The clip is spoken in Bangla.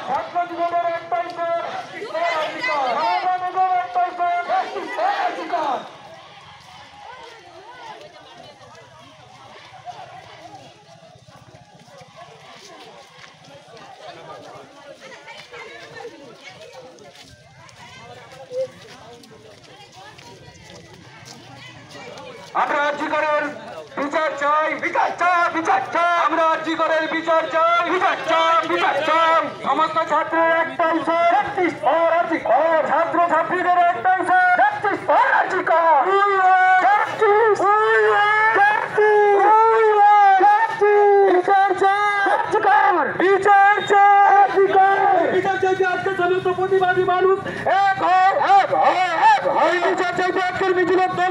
ছাত্র জীবনের একটাই পথ, সমাধানের একটাই পথ। আমরা জিগরের বিচার চাই, বিচার চাই, বিচার চাই। আমরা জিগরের বিচার চাই, বিচার চাই, বিচার চাই। সমস্ত ছাত্রের একটাই ছাত্র ছাত্রীদের একটাই প্রতিবাদী মানুষ এক বিচার চাইতে আজকের মিছিলের দল